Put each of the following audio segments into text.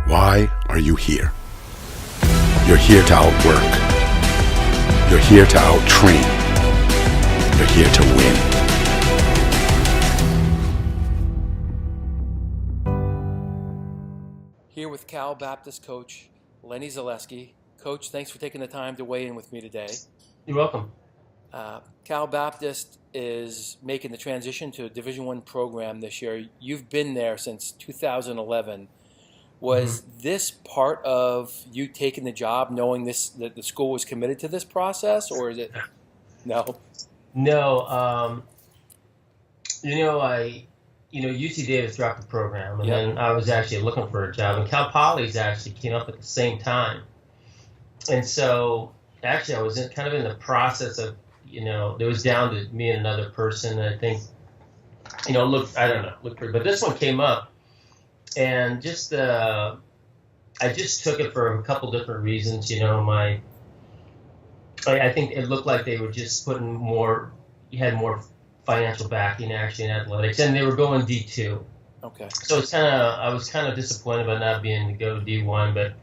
Why are you here? You're here to outwork. You're here to outtrain. You're here to win. Here with Cal Baptist coach Lennie Zalesky. Coach, thanks for taking the time to weigh in with me today. You're welcome. Cal Baptist is making the transition to a Division I program this year. You've been there since 2011. Was this part of you taking the job, knowing that the school was committed to this process, or is it no? No. UC Davis dropped the program, and then I was actually looking for a job, and Cal Poly's actually came up at the same time. And so, actually, I was kind of in the process of, it was down to me and another person. I think, look pretty, but this one came up, and I just took it for a couple different reasons. I think it looked like they were just putting you had more financial backing actually in athletics, and they were going D2. Okay. So I was kind of disappointed by not being to go D1, but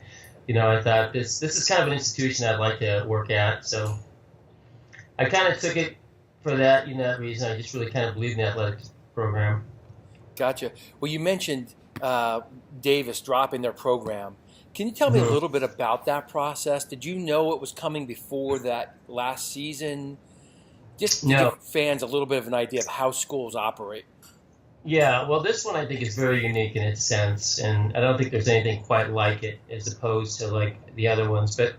I thought this is kind of an institution I'd like to work at, so I kind of took it for that reason. I just really kind of believe in the athletics program. Gotcha. Well, you mentioned Davis dropping their program. Can you tell me a little bit about that process? Did you know it was coming before that last season? Just to give fans a little bit of an idea of how schools operate. Yeah, well, this one I think is very unique in its sense, and I don't think there's anything quite like it as opposed to like the other ones. But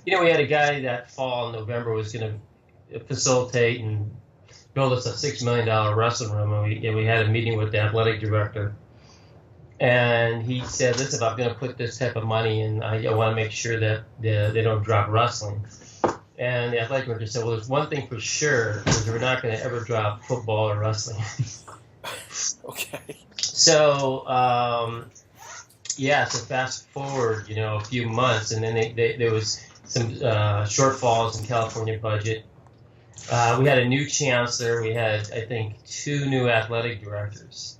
we had a guy that fall in November was going to facilitate and build us a $6 million wrestling room, and we had a meeting with the athletic director, and he said, "Listen, if I'm going to put this type of money in, I want to make sure that they don't drop wrestling." And the athletic director said, "Well, there's one thing for sure, is we're not going to ever drop football or wrestling." Okay. So, so fast forward, a few months, and then there was some shortfalls in California budget. We had a new chancellor. We had, I think, 2 new athletic directors.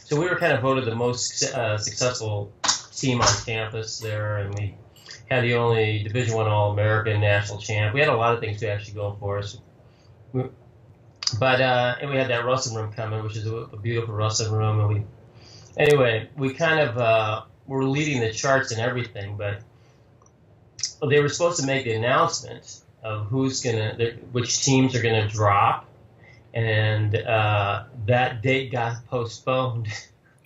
So we were kind of voted the most successful team on campus there, and we had the only Division I All-American national champ. We had a lot of things to actually go for us. But and we had that wrestling room coming, which is a beautiful wrestling room. And we kind of were leading the charts and everything, but they were supposed to make the announcement of which teams are gonna drop, and that date got postponed.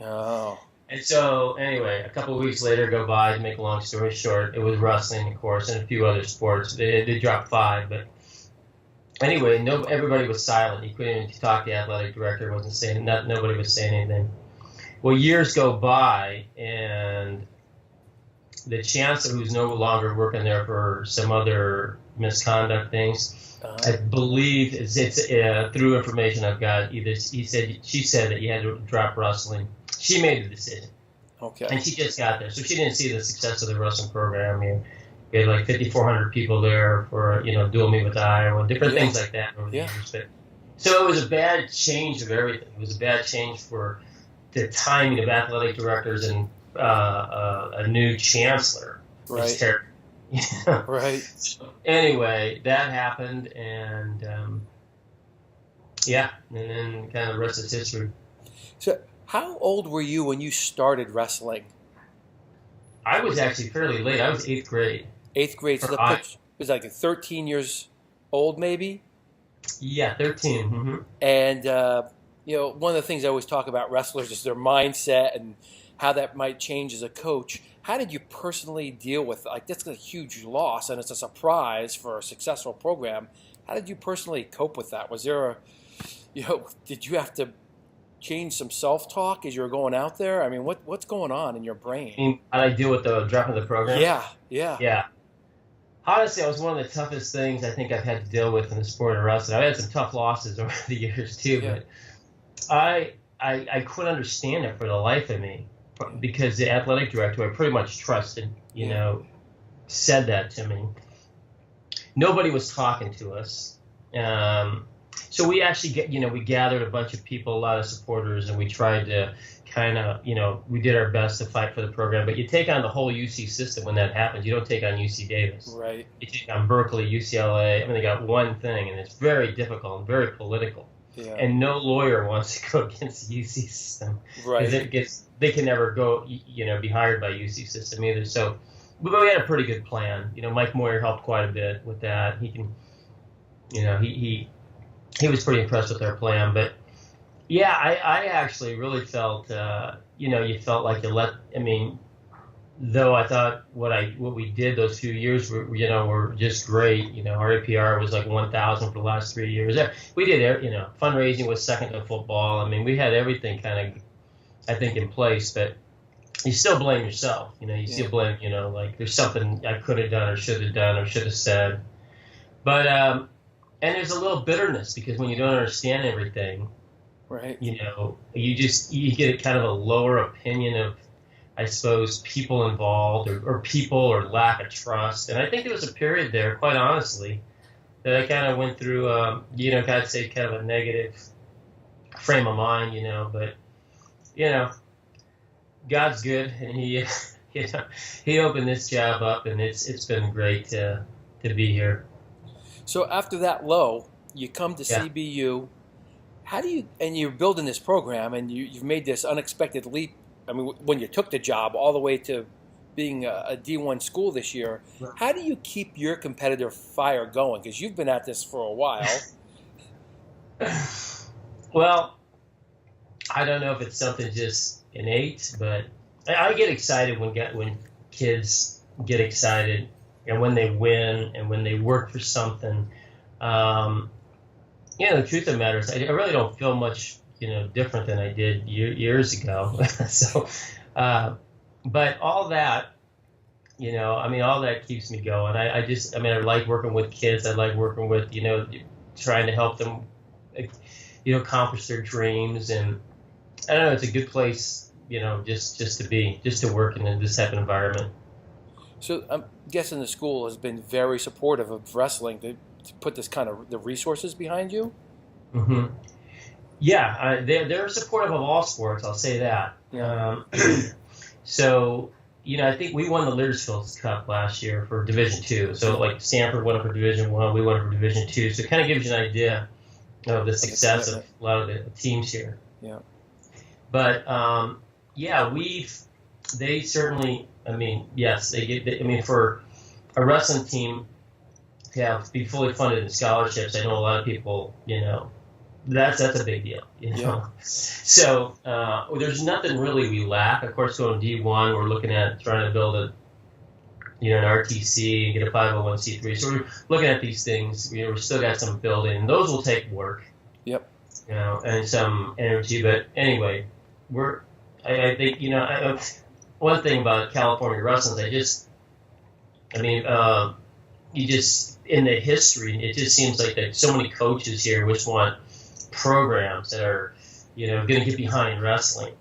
Oh. And so, anyway, a couple of weeks later go by, to make a long story short, it was wrestling, of course, and a few other sports. They dropped 5, but anyway, everybody was silent. You couldn't even talk to the athletic director. Nobody was saying anything. Well, years go by, and the chancellor, who's no longer working there for some other misconduct things, I believe it's through information I've got. She said that you had to drop wrestling. She made the decision. Okay. And she just got there, so she didn't see the success of the wrestling program. We had like 5,400 people there for Dual Meet with Iowa, different things like that over the years. But, so it was a bad change of everything. It was a bad change for the timing of athletic directors and a new chancellor. Right. It's terrible. Right. So anyway, that happened, and and then kind of the rest is history. So, how old were you when you started wrestling? I was actually fairly late. I was 8th grade. 8th grade. So the pitch was like 13 years old, maybe? Yeah, 13. Mm-hmm. And, one of the things I always talk about wrestlers is their mindset and how that might change as a coach. How did you personally deal with, that's a huge loss, and it's a surprise for a successful program. How did you personally cope with that? Was there did you have to change some self-talk as you were going out there? I mean, what's going on in your brain? How did I deal with the dropping of the program? Yeah. Honestly, it was one of the toughest things I think I've had to deal with in the sport of wrestling. I've had some tough losses over the years too, but I couldn't understand it for the life of me, because the athletic director, I pretty much trusted, said that to me. Nobody was talking to us. So we actually we gathered a bunch of people, a lot of supporters, and we tried to kind of, we did our best to fight for the program. But you take on the whole UC system when that happens. You don't take on UC Davis. Right. You take on Berkeley, UCLA. I mean, they got one thing, and it's very difficult and very political. Yeah. And no lawyer wants to go against the UC system. Right. Because they can never go, be hired by UC system either. So, but we had a pretty good plan. Mike Moyer helped quite a bit with that. He can, he was pretty impressed with our plan. But yeah, I actually really felt, you felt like though I thought what we did those few years were just great. Our APR was like 1,000 for the last 3 years. We did, fundraising was second to football. I mean, we had everything kind of, I think, in place, but you still blame yourself. You still blame, like there's something I could have done or should have said. But, and there's a little bitterness because when you don't understand everything, right, you get kind of a lower opinion of, I suppose, people involved or people or lack of trust. And I think there was a period there, quite honestly, that I kind of went through, I'd say kind of a negative frame of mind, but, God's good, and he opened this job up, and it's been great to be here. So after that low, you come to CBU. How do you, and you're building this program, and you've made this unexpected leap. I mean, when you took the job all the way to being a D1 school this year, Right. How do you keep your competitive fire going? Because you've been at this for a while. Well, I don't know if it's something just innate, but I get excited when kids get excited and when they win and when they work for something. The truth of the matter is I really don't feel much different than I did years ago. So, but all that, all that keeps me going. I like working with kids. I like working with, trying to help them, accomplish their dreams. And I don't know, it's a good place, just to be, just to work in this type of environment. So I'm guessing the school has been very supportive of wrestling to put this kind of the resources behind you. Mm-hmm. Yeah, they're supportive of all sports. I'll say that. Yeah. So, I think we won the Leadersfield Cup last year for Division II. So, like Stanford won it for Division I, we won it for Division II. So, it kind of gives you an idea of the success of a lot of the teams here. Yeah. But they certainly. Yes, they get. For a wrestling team to be fully funded in scholarships, I know a lot of people. That's a big deal. Yeah. So there's nothing really we lack. Of course, going D1, we're looking at trying to build an RTC and get a 501c3. So we're looking at these things. We've still got some building. And those will take work. Yep. And some energy. But anyway, I think one thing about California wrestling is you just in the history, it just seems like that so many coaches here which want programs that are, going to get behind wrestling.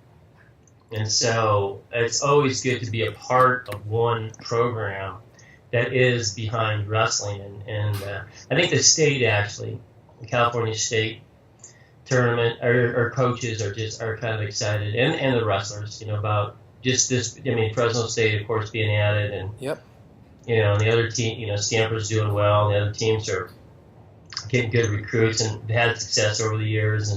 And so it's always good to be a part of one program that is behind wrestling. And I think the state actually, the California State tournament, our coaches are kind of excited, and the wrestlers, about just this. Fresno State, of course, being added, and yep. And the other team, Stanford's doing well, and the other teams are getting good recruits and had success over the years,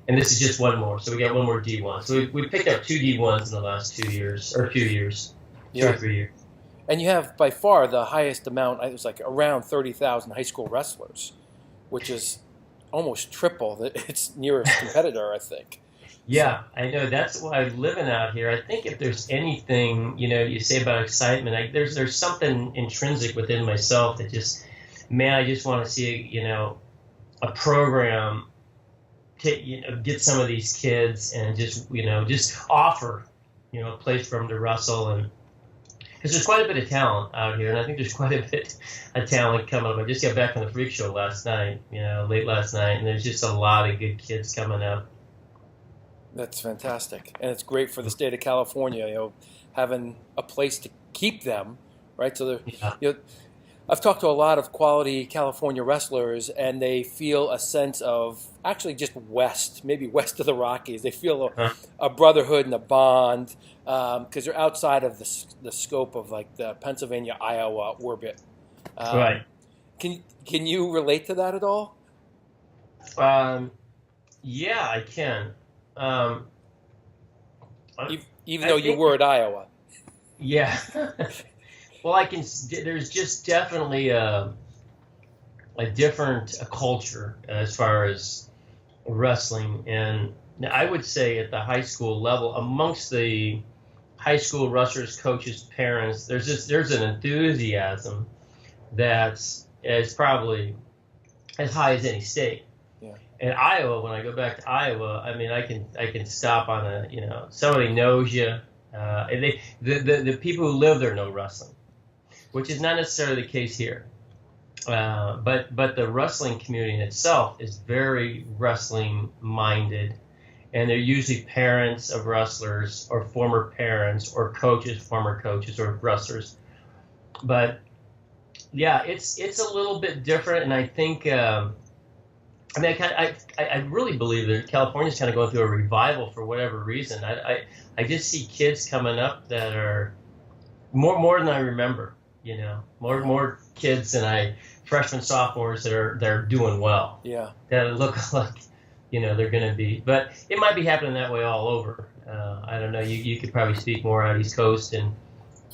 and this is just one more. So we got one more D1. So we picked up 2 D1s in the last 2 years, or 2 years, 2 or 3 years. And you have by far the highest amount. It was like around 30,000 high school wrestlers, which is almost triple its nearest competitor, I think. Yeah, I know. That's why I'm living out here. I think if there's anything, you say about excitement, there's something intrinsic within myself that just, I just want to see, a program to, get some of these kids and just offer, a place for them to wrestle. And because there's quite a bit of talent out here, and I think there's quite a bit of talent coming up. I just got back from the Freak Show last night, late last night, and there's just a lot of good kids coming up. That's fantastic, and it's great for the state of California, having a place to keep them, right? So I've talked to a lot of quality California wrestlers, and they feel a sense of actually just maybe west of the Rockies. They feel a brotherhood and a bond because they're outside of the scope of like the Pennsylvania, Iowa orbit. Right. Can you relate to that at all? Yeah, I can. Even though you were at Iowa. Yeah. Well, there's just definitely a different culture as far as wrestling. And I would say at the high school level, amongst the high school wrestlers, coaches, parents, there's an enthusiasm that's probably as high as any state. Yeah. In Iowa, when I go back to Iowa, I mean, I can stop on somebody knows you. The people who live there know wrestling, which is not necessarily the case here. But the wrestling community in itself is very wrestling minded, and they're usually parents of wrestlers or former parents or former coaches or wrestlers. But yeah, it's a little bit different, and I think I really believe that California's kind of going through a revival for whatever reason. I just see kids coming up that are more than I remember. More kids than freshmen, sophomores that are doing well. Yeah. That look like, they're going to be. But it might be happening that way all over. I don't know. You could probably speak more out East Coast,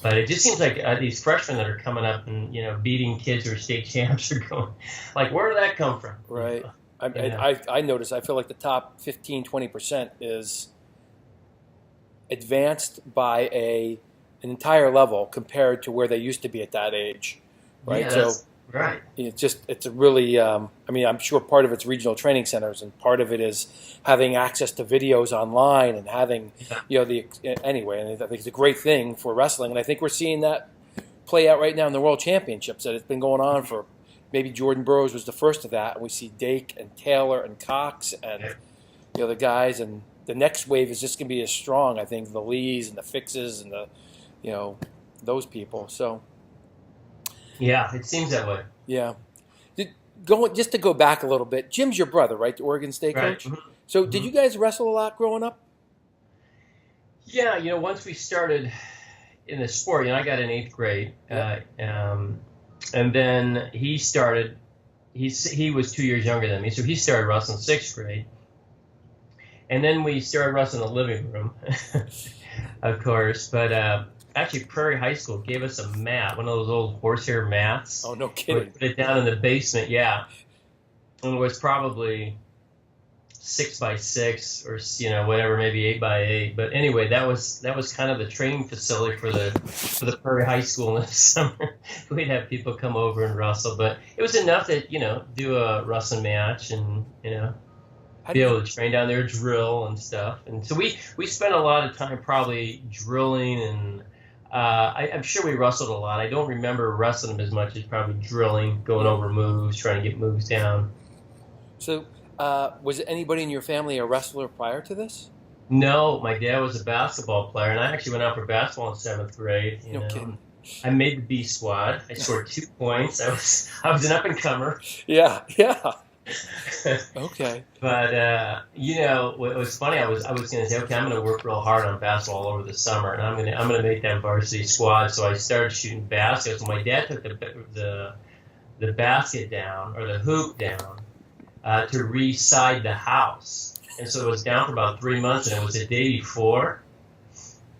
but it just seems like these freshmen that are coming up and beating kids who are state champs are going like, where did that come from? Right. I notice. I feel like the top 15, 20% is advanced by an entire level compared to where they used to be at that age, right? Yeah, so right. It's a really. I'm sure part of it's regional training centers, and part of it is having access to videos online and having, anyway. And I think it's a great thing for wrestling, and I think we're seeing that play out right now in the World Championships. That it's been going on for. Maybe Jordan Burroughs was the first of that, and we see Dake and Taylor and Cox and the guys, and the next wave is just going to be as strong. I think the Lees and the Fixes and those people. So yeah, it seems that way. Yeah, just to go back a little bit. Jim's your brother, right? The Oregon State coach. Right. Mm-hmm. So did you guys wrestle a lot growing up? Yeah, once we started in the sport, I got in 8th grade. And then he started. He was 2 years younger than me, so he started wrestling 6th grade. And then we started wrestling in the living room, of course. But actually, Prairie High School gave us a mat, one of those old horsehair mats. Oh, no kidding! We put it down in the basement, yeah. And it was probably 6x6 or whatever, maybe 8x8. But anyway, that was kind of the training facility for the Prairie High School in the summer. We'd have people come over and wrestle, but it was enough that do a wrestling match and be able to train down there, drill and stuff. And so we spent a lot of time probably drilling, and I'm sure we wrestled a lot. I don't remember wrestling them as much as probably drilling, going over moves, trying to get moves down. So. Was anybody in your family a wrestler prior to this? No, my dad was a basketball player, and I actually went out for basketball in 7th grade. No kidding. I made the B squad. I scored 2 points. I was an up and comer. Yeah. Okay. But what was funny? I was going to say, okay, I'm going to work real hard on basketball over the summer, and I'm going to make that varsity squad. So I started shooting baskets. My dad took the basket down, or the hoop down. To re-side the house. And so it was down for about 3 months, and it was the day before.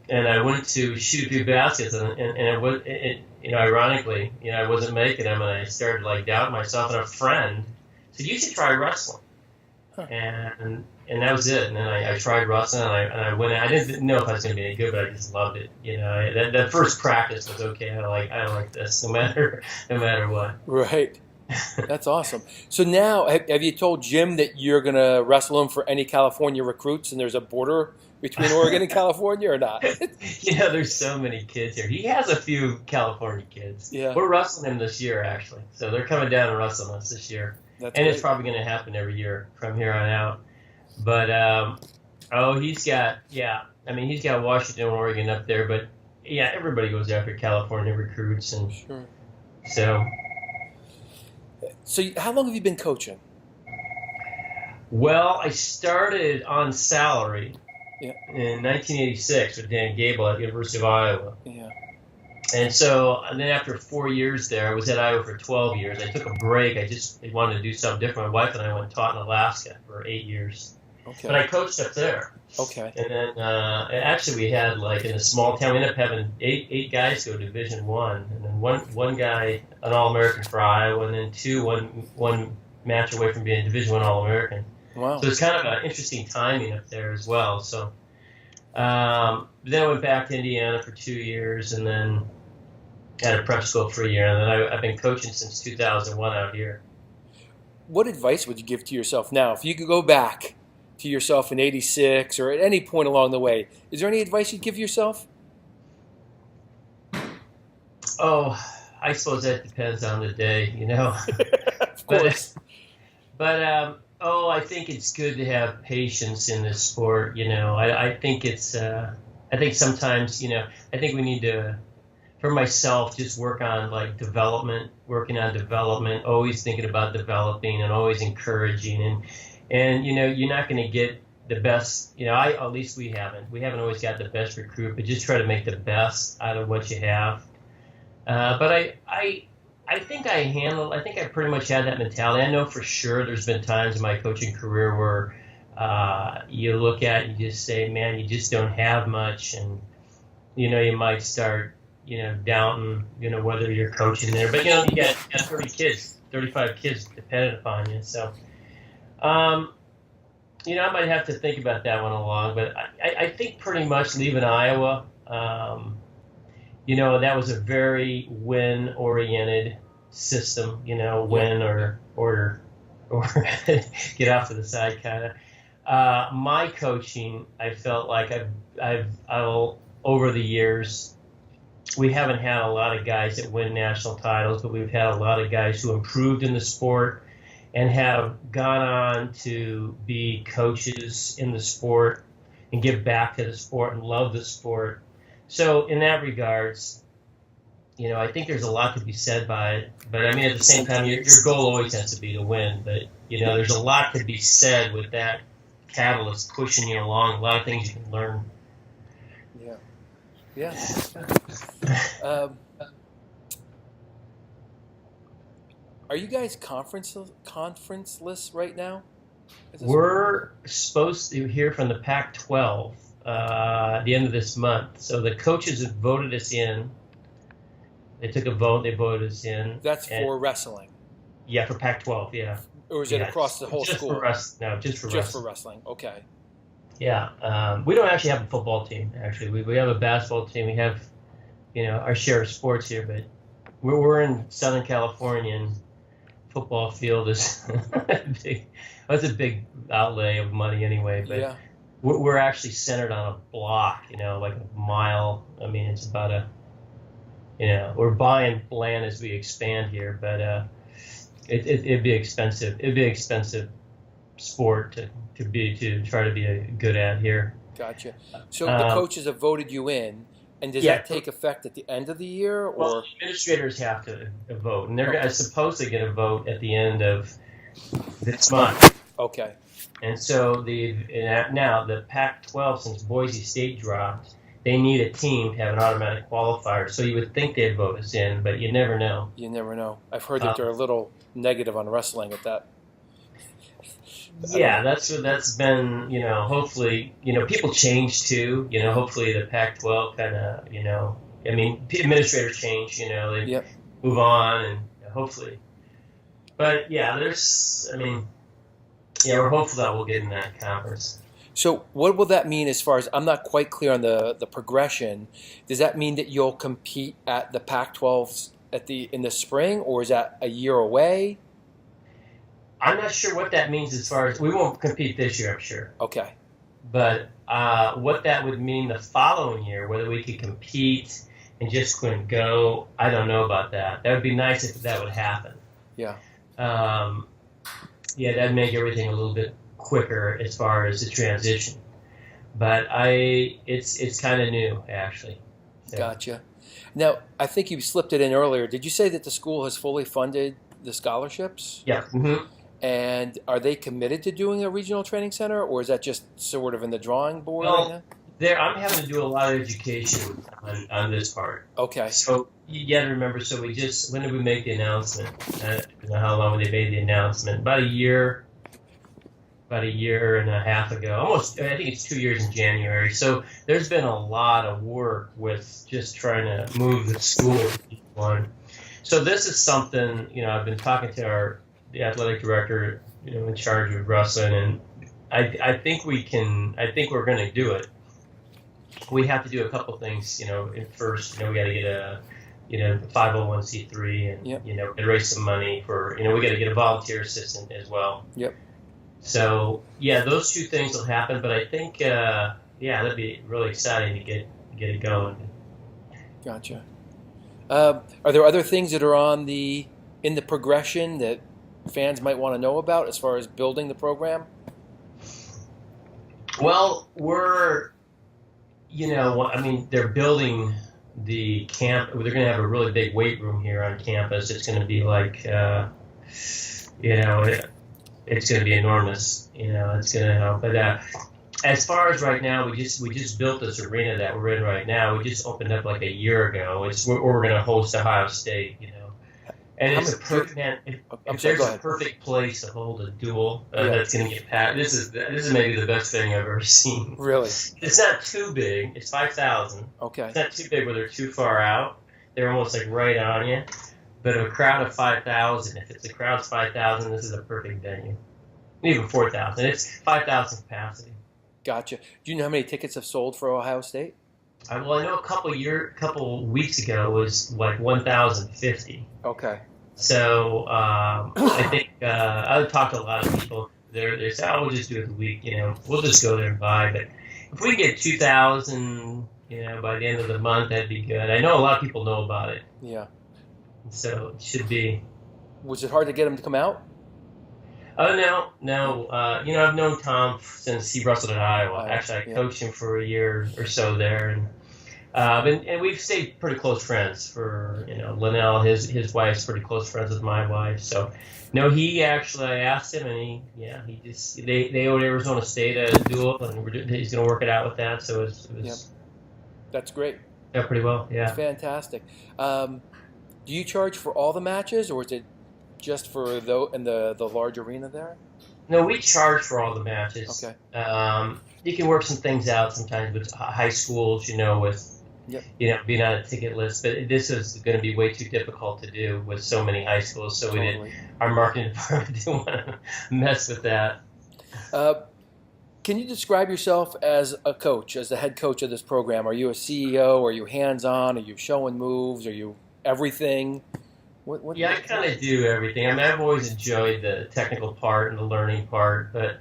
And I went to shoot a few baskets, and ironically, I wasn't making them, and I started doubting myself. And a friend said, "You should try wrestling." Huh. And that was it. And then I tried wrestling, and I went. I didn't know if I was going to be any good, but I just loved it. That first practice was okay. I like this, no matter what. Right. That's awesome. So now, have you told Jim that you're going to wrestle him for any California recruits, and there's a border between Oregon and California, or not? There's so many kids here. He has a few California kids. Yeah. We're wrestling him this year, actually. So they're coming down and wrestling us this year. That's and great. It's probably going to happen every year from here on out. But, he's got Washington and Oregon up there. But, yeah, everybody goes after California recruits. And sure. So how long have you been coaching? well, I started on salary Yeah. in 1986 with Dan Gable at the University of Iowa. Yeah. And so, and then after 4 years there, I was at Iowa for 12 years. I took a break. I wanted to do something different. My wife and I went and taught in Alaska for 8 years. Okay. But I coached up there. Okay. And then actually we had, like, in a small town, we ended up having eight guys go to Division One, and then one guy an All-American for Iowa, and then one match away from being a Division One All-American. Wow. So it's kind of an interesting timing up there as well. So then I went back to Indiana for 2 years, and then had a prep school for a year, and then I've been coaching since 2001 out here. What advice would you give to yourself now? If you could go back to yourself in '86 or at any point along the way, is there any advice you'd give yourself? Oh, I suppose that depends on the day, you know. Of course. But I think it's good to have patience in this sport. You know, I think it's. I think sometimes, you know, I think we need to, for myself, just working on development, always thinking about developing and always encouraging, and you know, you're not going to get the best. You know, at least we haven't always got the best recruit, but just try to make the best out of what you have. But I think I think I pretty much had that mentality. I know for sure there's been times in my coaching career where you look at it and you just say, man, you just don't have much, and you know, you might start, you know, doubting, you know, whether you're coaching there. But you know, you got 30 kids, 35 kids dependent upon you. So, you know, I might have to think about that one along. But I think pretty much leaving Iowa, you know, that was a very win-oriented system. You know, win or get off to the side kind of. My coaching, I felt like I've over the years, we haven't had a lot of guys that win national titles, but we've had a lot of guys who improved in the sport and have gone on to be coaches in the sport and give back to the sport and love the sport. So in that regards, you know, I think there's a lot to be said by it. But I mean, at the same time, your goal always has to be to win. But, you know, there's a lot to be said with that catalyst pushing you along. A lot of things you can learn. Yeah. Yeah. Are you guys conferenceless right now? We're supposed to hear from the Pac-12 at the end of this month. So the coaches have voted us in. They took a vote. They voted us in. That's for wrestling. Yeah, for Pac-12. Yeah. Or is it across the whole school? No, just for wrestling. Just for wrestling. Okay. Yeah. We don't actually have a football team. Actually, we have a basketball team. We have, you know, our share of sports here, but we're in Southern California, and football field is big. That's a big outlay of money anyway. But yeah. We're actually centered on a block. You know, like a mile. I mean, it's about a. You know, we're buying land as we expand here, but it'd be expensive. It'd be an expensive sport to try to be good at here. Gotcha. So the coaches have voted you in, and does that take effect at the end of the year, or? Well, administrators have to vote, and they're supposed to get a vote at the end of this month. Okay. And so now the Pac-12, since Boise State dropped, they need a team to have an automatic qualifier. So you would think they'd vote us in, but you never know. You never know. I've heard that they're a little negative on wrestling at that. Yeah, that's been, you know, hopefully, you know, people change too. You know, hopefully the Pac-12 kind of, you know, I mean, administrators change, you know, they move on, and hopefully. But yeah, we're hopeful that we'll get in that conference. So what will that mean as far as, I'm not quite clear on the progression. Does that mean that you'll compete at the Pac-12s in the spring, or is that a year away? I'm not sure what that means as far as, we won't compete this year, I'm sure. Okay. But what that would mean the following year, whether we could compete and just couldn't go, I don't know about that. That would be nice if that would happen. Yeah. That'd make everything a little bit quicker as far as the transition. But it's kind of new, actually. Gotcha. Now, I think you slipped it in earlier. Did you say that the school has fully funded the scholarships? Yeah. Mm-hmm. And are they committed to doing a regional training center, or is that just sort of in the drawing board right now? I'm having to do a lot of education on this part. Okay. So you got to remember. So when did we make the announcement? I don't know how long they made the announcement. About a year and a half ago. Almost. I think it's 2 years in January. So there's been a lot of work with just trying to move the school one. So this is something I've been talking to the athletic director, in charge of wrestling, and I think we can. I think we're going to do it. We have to do a couple things, first, we got to get a, 501c3 and, Yep. Raise some money for, we got to get a volunteer assistant as well. Yep. So, yeah, those two things will happen, but I think, that'd be really exciting to get it going. Gotcha. Are there other things that are in the progression that fans might want to know about as far as building the program? Well, they're building the camp. They're going to have a really big weight room here on campus. It's going to be like, it's going to be enormous. It's going to help. But as far as right now, we just built this arena that we're in right now. We just opened up like a year ago. It's where we're going to host Ohio State. And it's a perfect place to hold a duel that's going to get packed. This is maybe the best thing I've ever seen. Really? It's not too big. It's 5,000. Okay. It's not too big where they're too far out. They're almost like right on you. But a crowd of 5,000, if it's a crowd's 5,000, this is a perfect venue. Even 4,000. It's 5,000 capacity. Gotcha. Do you know how many tickets have sold for Ohio State? I know a couple weeks ago it was like 1,050. Okay. So I think I've talked to a lot of people. They say, we'll just do it the week. We'll just go there and buy. But if we get 2,000, by the end of the month, that'd be good. I know a lot of people know about it. Yeah. So it should be. Was it hard to get him to come out? Oh no. I've known Tom since he wrestled at Iowa. Actually, I coached him for a year or so there, and we've stayed pretty close friends. For Linnell, his wife's pretty close friends with my wife. So, no, he actually, I asked him, and he just they owed Arizona State a duel, and he's going to work it out with that. So it was. Yep. That's great. Yeah, pretty well. Yeah. That's fantastic. Do you charge for all the matches, or is it just for in the large arena there? No, we charge for all the matches. Okay. You can work some things out sometimes with high schools, with. Yep. Being on a ticket list, but this is going to be way too difficult to do with so many high schools. So Totally. Our marketing department didn't want to mess with that. Can you describe yourself as a coach, as the head coach of this program? Are you a CEO? Are you hands-on? Are you showing moves? Are you everything? I kind of do everything. I've always enjoyed the technical part and the learning part, but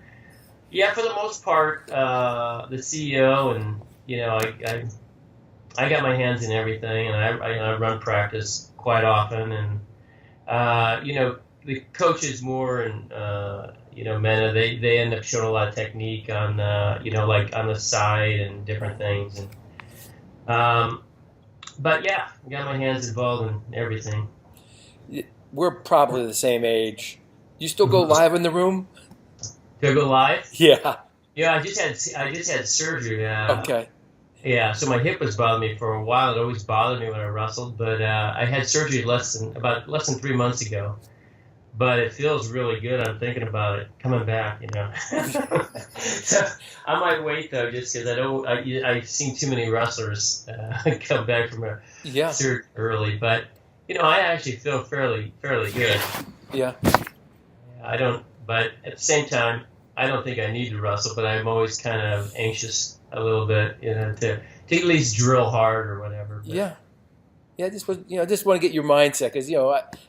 for the most part, the CEO and I got my hands in everything, and I run practice quite often, and the coaches more and men they end up showing a lot of technique on like on the side and different things, and but I got my hands involved in everything. We're probably the same age. You still go live in the room? Do I go live? Yeah. Yeah, I just had surgery. Okay. Yeah, so my hip was bothering me for a while. It always bothered me when I wrestled, but I had surgery less than 3 months ago. But it feels really good. I'm thinking about it coming back. So I might wait though, just because I've seen too many wrestlers come back from a surgery early. But I actually feel fairly good. Yeah. I don't, but at the same time, I don't think I need to wrestle. But I'm always kind of anxious a little bit, to at least drill hard or whatever. But. Yeah. I just want to get your mindset, because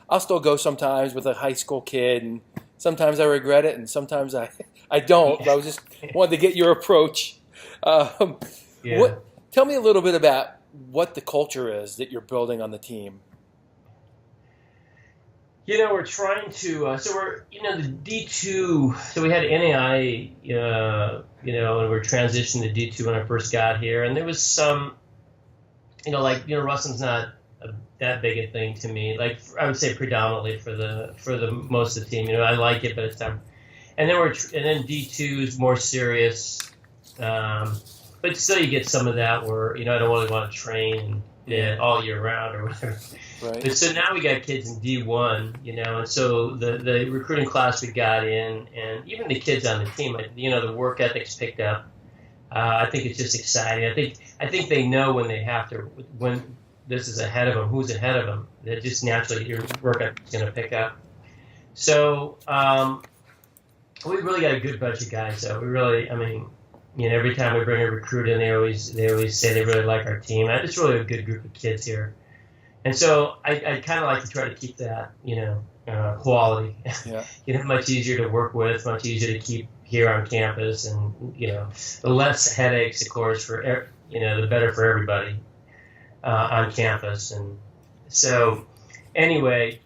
I'll still go sometimes with a high school kid, and sometimes I regret it, and sometimes I don't. But I was just wanted to get your approach. Tell me a little bit about what the culture is that you're building on the team. We're trying to, so we're, the D2, so we had NAI, and we're transitioning to D2 when I first got here, and there was some wrestling's not that big a thing to me. Like I would say predominantly for the most of the team. I like it, but it's not. And then D2 is more serious, but still you get some of that where I don't really want to train all year round or whatever. Right. But so now we got kids in D1, and so the recruiting class we got in, and even the kids on the team, the work ethic's picked up. I think it's just exciting. I think they know when this is ahead of them, who's ahead of them. That just naturally your work ethic's going to pick up. So we really got a good bunch of guys. So we really, every time we bring a recruit in, they always say they really like our team. It's really a good group of kids here. And so I kind of like to try to keep that, quality. Yeah. Much easier to work with, much easier to keep here on campus, and the less headaches, of course, for the better for everybody on campus. And so anyway,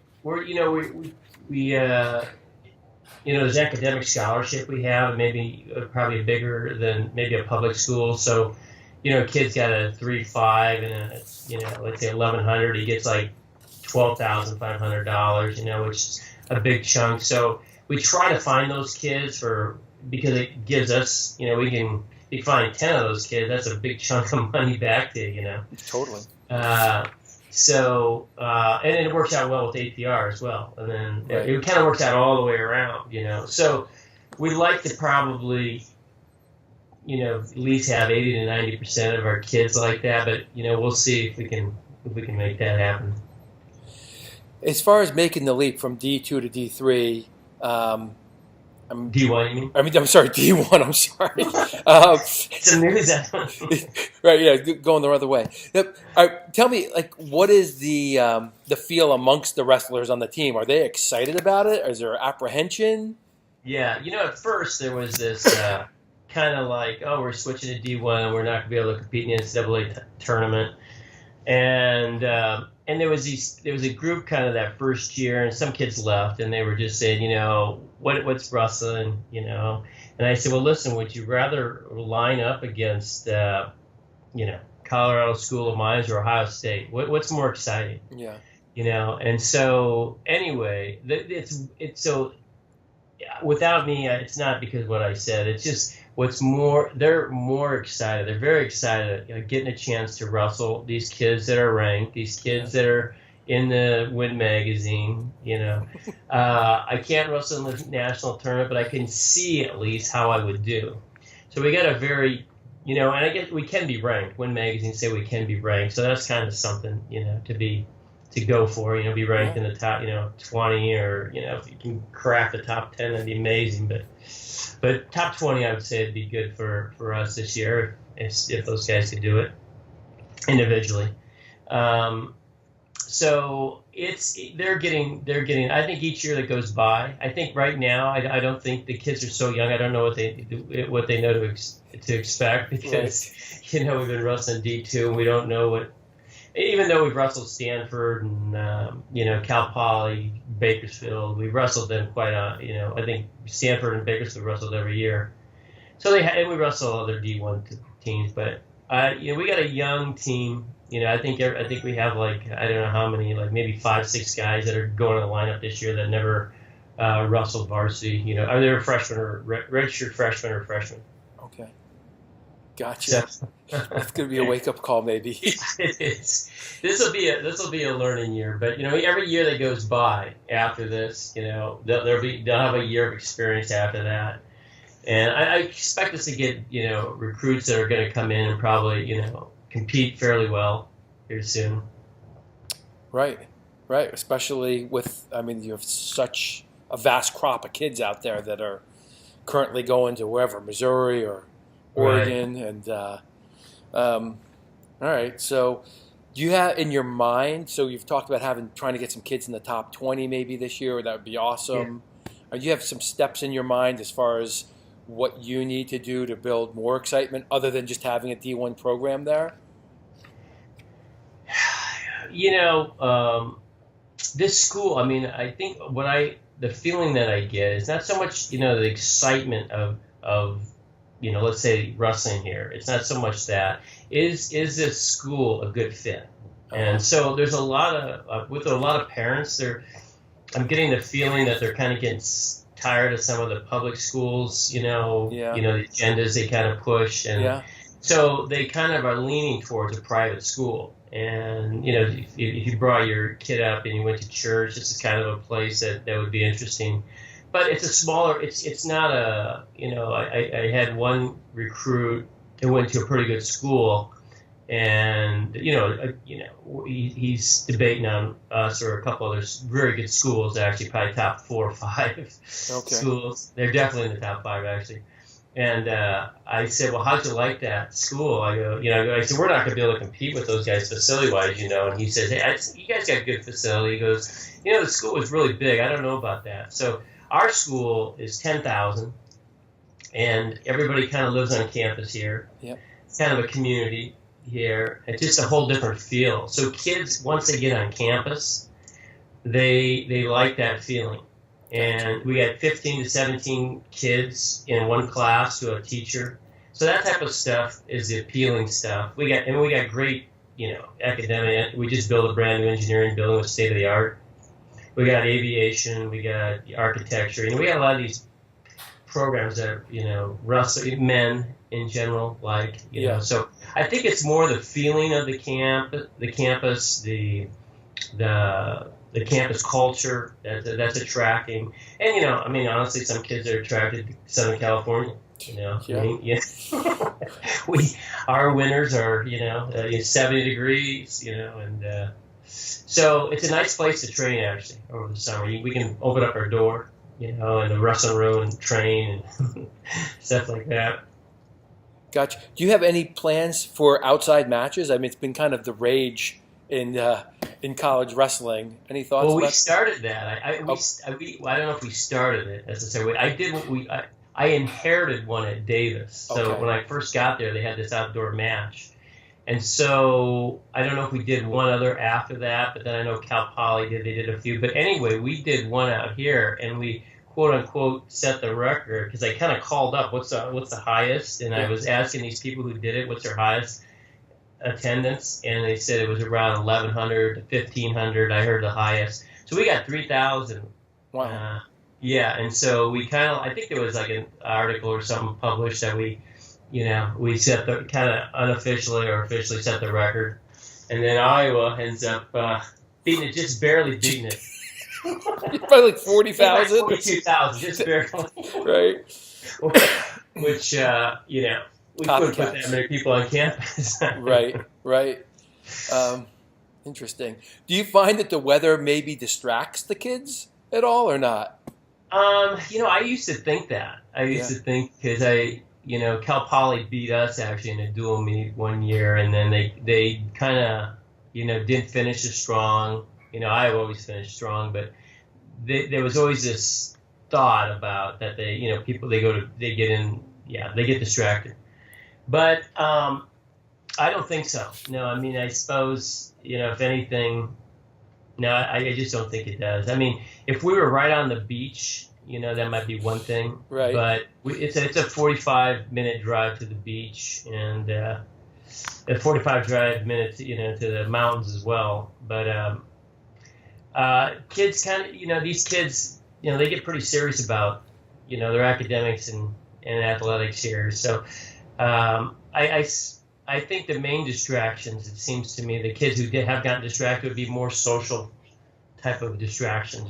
there's academic scholarship we have, maybe probably bigger than maybe a public school. So kids got a 3.5 and let's say 1,100. He gets like $12,500. Which is a big chunk. So we try to find those kids because it gives us, we can find 10 of those kids. That's a big chunk of money back to Totally. So and it works out well with APR as well. And then right. It kind of works out all the way around. So we like to probably at least have 80 to 90% of our kids like that, but we'll see if we can make that happen. As far as making the leap from D2 to D3, D1, you mean? I'm sorry, D1. I'm sorry. It's a news right? Yeah, going the other way. Tell me, what is the feel amongst the wrestlers on the team? Are they excited about it? Is there apprehension? Yeah, at first there was this. Kind of like, oh, we're switching to D1, we're not going to be able to compete in the NCAA tournament, and there was a group kind of that first year, and some kids left, and they were just saying, what's wrestling, and I said, well, listen, would you rather line up against, Colorado School of Mines or Ohio State? What's more exciting? Yeah, and so anyway, it's so. Without me, it's not because of what I said. It's just they're more excited. They're very excited getting a chance to wrestle these kids that are ranked, these kids that are in the Win magazine. I can't wrestle in the national tournament, but I can see at least how I would do. So we got a very, and I guess we can be ranked. Win magazine say we can be ranked, so that's kind of something, to go for, be ranked in the top, 20, or, if you can crack the top 10, that'd be amazing. But top 20, I would say it'd be good for us this year if those guys could do it individually. So they're getting. I think each year that goes by. I think right now, I don't think the kids are so young. I don't know what they know to expect because we've been wrestling D2 and we don't know what. Even though we've wrestled Stanford and Cal Poly, Bakersfield, we wrestled them quite. I think Stanford and Bakersfield wrestled every year. So and we wrestle other D1 teams, but we got a young team. I think we have I don't know how many, maybe 5-6 guys that are going to the lineup this year that never wrestled varsity. Are they freshmen or redshirt freshmen or freshmen? Okay. Gotcha. So, that's going to be a wake-up call, maybe. It is. This will be a learning year, but every year that goes by after this, they'll have a year of experience after that, and I expect us to get recruits that are going to come in and probably compete fairly well here soon. Right. Especially with you have such a vast crop of kids out there that are currently going to wherever, Missouri or Oregon, and all right. So, do you have in your mind? So you've talked about trying to get some kids in the top 20 maybe this year. That would be awesome. Yeah. Do you have some steps in your mind as far as what you need to do to build more excitement, other than just having a D1 program there? This school. I think the feeling that I get is not so much the excitement of let's say wrestling here. It's not so much that. Is this school a good fit? And so there's a lot of with a lot of parents. I'm getting the feeling that they're kind of getting tired of some of the public schools. The agendas they kind of push, and so they kind of are leaning towards a private school. And if you brought your kid up and you went to church, this is kind of a place that would be interesting. But it's a smaller. It's not a. I had one recruit who went to a pretty good school. And he's debating on us or a couple other very good schools, actually probably top 4 or 5 schools. They're definitely in the top 5 actually. And I said, well, how'd you like that school? I go, I said, we're not going to be able to compete with those guys facility wise, And he says, hey, you guys got good facility. He goes, the school was really big. I don't know about that. So our school is 10,000, and everybody kind of lives on campus here. Yep. It's kind of a community here. It's just a whole different feel. So kids, once they get on campus, they like that feeling. And we got 15 to 17 kids in one class to a teacher. So that type of stuff is the appealing stuff. We got great, academic. We just built a brand new engineering building with state of the art. We got aviation. We got architecture. We got a lot of these programs that wrestling men in general So I think it's more the feeling of the campus, the campus culture that's attracting. And honestly, some kids are attracted to Southern California. Our winters are 70 degrees. And so it's a nice place to train actually over the summer. We can open up our door. In the wrestling room and train and stuff like that. Gotcha. Do you have any plans for outside matches? I mean, it's been kind of the rage in college wrestling. Any thoughts? Well, we started that. I don't know if we started it necessarily. I inherited one at Davis. So when I first got there, they had this outdoor match. And so I don't know if we did one other after that, but then I know Cal Poly did. They did a few. But anyway, we did one out here, and we quote unquote set the record because I kind of called up what's the highest, and I was asking these people who did it what's their highest attendance, and they said it was around 1,100 to 1,500. I heard the highest, so we got 3,000. Wow. And so we I think there was like an article or something published that we set the kind of unofficially or officially set the record, and then Iowa ends up beating it, just barely beating it. Probably like 40,000, 42,000, just barely. Right. Which we couldn't put that many people on campus. Right. Interesting. Do you find that the weather maybe distracts the kids at all, or not? I used to think that. I used to think because Cal Poly beat us actually in a dual meet one year, and then they kind of, didn't finish as strong. I've always finished strong, but there was always this thought about that they get distracted. But I don't think so. No, I mean, I suppose, if anything, no, I just don't think it does. I mean, if we were right on the beach, that might be one thing. Right. But it's a 45-minute drive to the beach, and a 45 minutes, to the mountains as well. But kids kind of, these kids, they get pretty serious about, their academics and athletics here. So I think the main distractions, it seems to me, the kids who have gotten distracted would be more social type of distractions,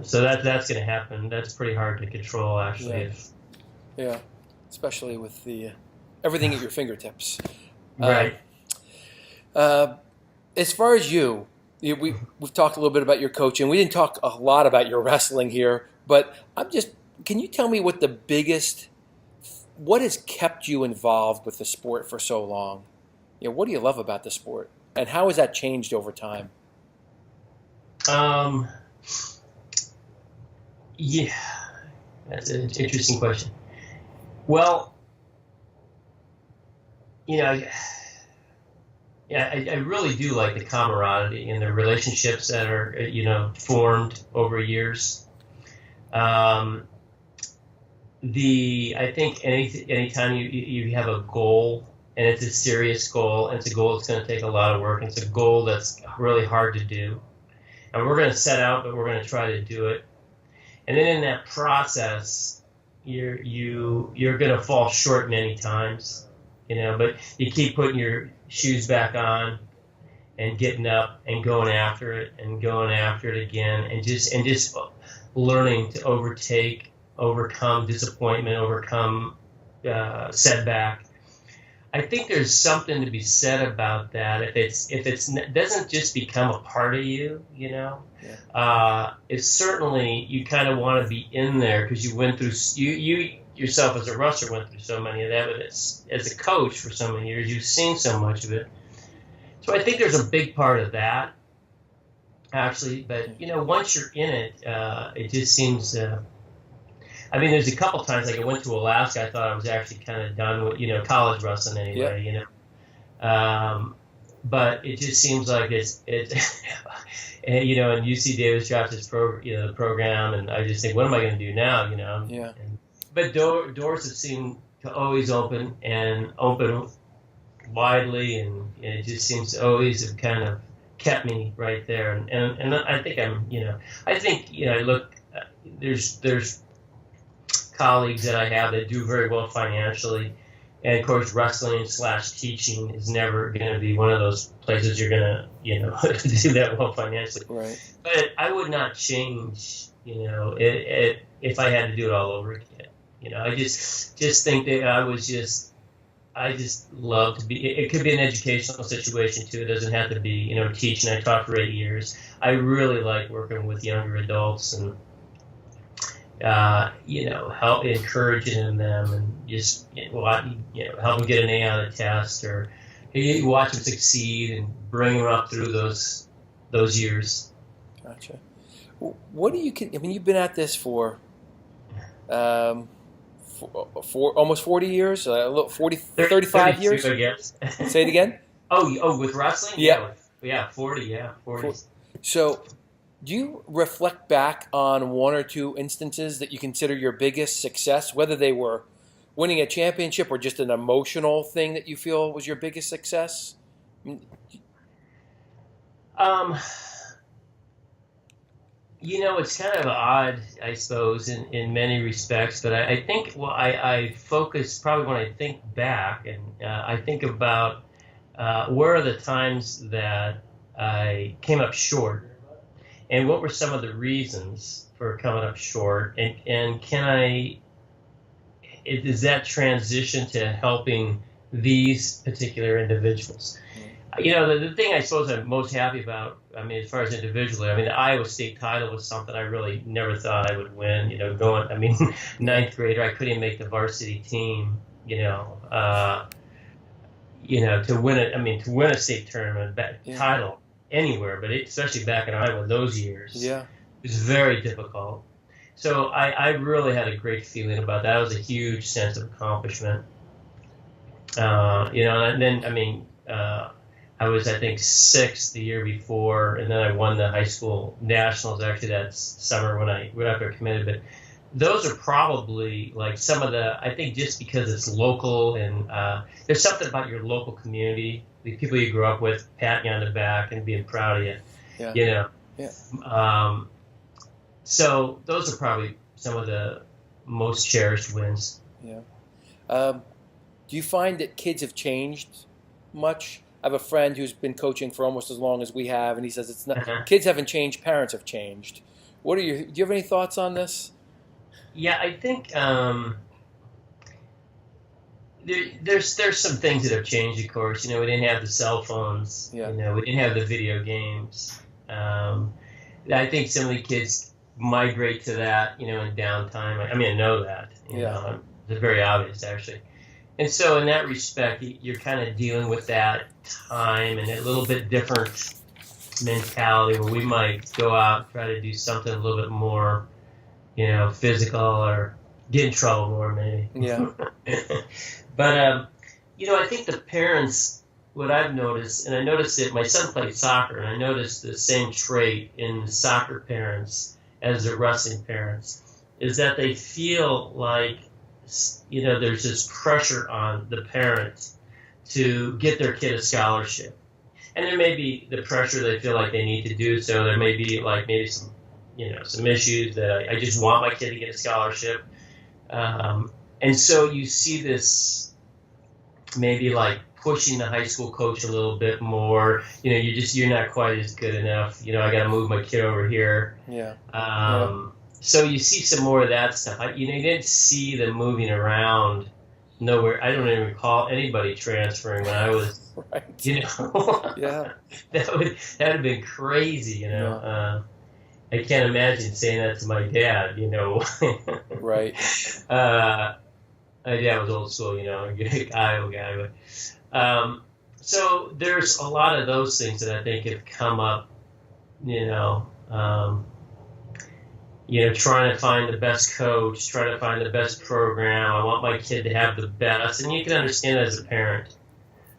so that's going to happen. That's pretty hard to control, actually. Yeah, especially with the everything at your fingertips. Right. As far as we've talked a little bit about your coaching. We didn't talk a lot about your wrestling here, but can you tell me what has kept you involved with the sport for so long? What do you love about the sport, and how has that changed over time? Yeah, that's an interesting question. Well, I really do like the camaraderie and the relationships that are, I think anytime you have a goal, and it's a serious goal, and it's a goal that's going to take a lot of work, and it's a goal that's really hard to do, and we're going to set out, but we're going to try to do it, and then in that process, you're going to fall short many times, but you keep putting your shoes back on and getting up and going after it again, and just learning to overcome disappointment, overcome setback. I think there's something to be said about that. If it doesn't just become a part of you, it's certainly, you kind of want to be in there because you went through, you yourself as a wrestler went through so many of that, but as a coach for so many years, you've seen so much of it. So I think there's a big part of that, actually. But once you're in it, it just seems. There's a couple times, like I went to Alaska, I thought I was actually kind of done with college wrestling anyway. But it just seems like it's and UC Davis dropped his program, and I just think, what am I going to do now? Yeah. But doors have seemed to always open widely, and it just seems to always have kind of kept me right there. And I think look, there's colleagues that I have that do very well financially, and of course wrestling / teaching is never going to be one of those places you're going to do that well financially. Right. But I would not change it if I had to do it all over again. I just think that I just love to be. It could be an educational situation too. It doesn't have to be teaching. I taught for 8 years. I really like working with younger adults and help encouraging them and just help them get an A on a test, or you watch them succeed and bring them up through those years. Gotcha. What do you? You've been at this for almost 40 years, 35 years. I guess. Say it again. Oh, with wrestling? Yeah, 40. Yeah, 40. So, do you reflect back on one or two instances that you consider your biggest success, whether they were winning a championship or just an emotional thing that you feel was your biggest success? It's kind of odd, I suppose, in many respects, but I think I focus probably when I think back, and I think about where are the times that I came up short, and what were some of the reasons for coming up short, and is that transition to helping these particular individuals? The thing I suppose I'm most happy about, as far as individually, the Iowa State title was something I really never thought I would win. Ninth grader, I couldn't even make the varsity team. To win it, to win a state tournament title anywhere, but especially back in Iowa those years, it was very difficult. So I really had a great feeling about that. It was a huge sense of accomplishment. And then I was, I think, 6th the year before, and then I won the high school nationals actually that summer when I committed. But those are probably like some of the, I think, just because it's local, and there's something about your local community, the people you grew up with, patting you on the back and being proud of you. So those are probably some of the most cherished wins. Yeah. Do you find that kids have changed much? I have a friend who's been coaching for almost as long as we have, and he says it's not. Kids haven't changed, parents have changed. Do you have any thoughts on this? Yeah, I think there's some things that have changed. Of course, we didn't have the cell phones. Yeah. We didn't have the video games. I think some of the kids migrate to that, in downtime. I know that. It's very obvious, actually. And so in that respect, you're kind of dealing with that time and a little bit different mentality where we might go out and try to do something a little bit more, physical or get in trouble more maybe. Yeah. But, I think the parents, what I've noticed, and I noticed it, my son played soccer, and I noticed the same trait in the soccer parents as the wrestling parents, is that they feel like there's this pressure on the parents to get their kid a scholarship. And there may be the pressure they feel like they need to do so. There may be maybe some, some issues that I just want my kid to get a scholarship. And so you see this maybe pushing the high school coach a little bit more. You're not quite as good enough. I got to move my kid over here. Yeah. So you see some more of that stuff. You didn't see them moving around nowhere. I don't even recall anybody transferring when I was, right. Yeah. that would have been crazy, I can't imagine saying that to my dad, Right. My dad was old school, Iowa guy. But, so there's a lot of those things that I think have come up, trying to find the best coach, trying to find the best program. I want my kid to have the best. And you can understand that as a parent.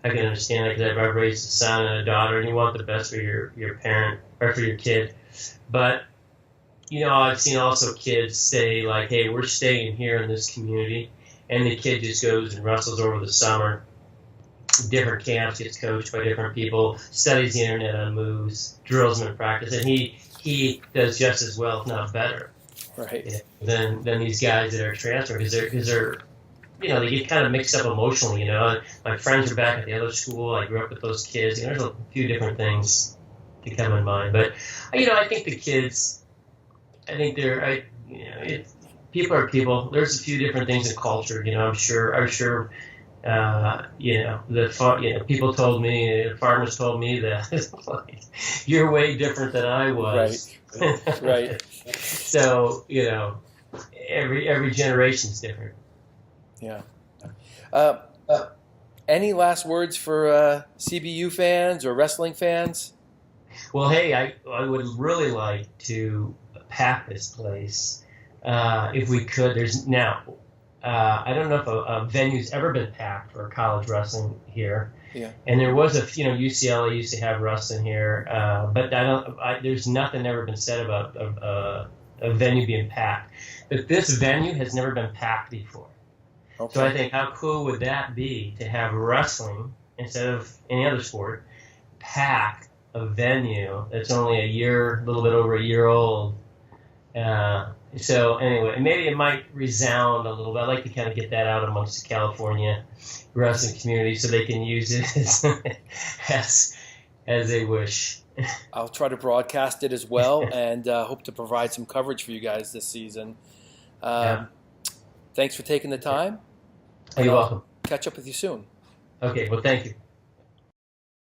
I can understand that because I've raised a son and a daughter, and you want the best for your parent or for your kid. But, I've seen also kids say, hey, we're staying here in this community. And the kid just goes and wrestles over the summer. Different camps, gets coached by different people, studies the internet on moves, drills them in practice, and he does just as well, if not better, right, than these guys that are transferring because they're they get kind of mixed up emotionally. My friends are back at the other school. I grew up with those kids. There's a few different things to come in mind, but I think the kids, I think they're people are people. There's a few different things in culture. I'm sure. People told me, farmers told me that you're way different than I was. Right. Right. So, every generation's different. Yeah. Any last words for CBU fans or wrestling fans? Well, hey, I would really like to pack this place if we could. I don't know if a venue's ever been packed for college wrestling here. Yeah. And there was UCLA used to have wrestling here, but there's nothing ever been said about a venue being packed. But this venue has never been packed before. Okay. So I think how cool would that be to have wrestling instead of any other sport pack a venue that's only a little bit over a year old. So anyway, maybe it might resound a little bit. I'd like to kind of get that out amongst the California wrestling community so they can use it as they wish. I'll try to broadcast it as well and hope to provide some coverage for you guys this season. Thanks for taking the time. You're welcome. Catch up with you soon. Okay, well, thank you.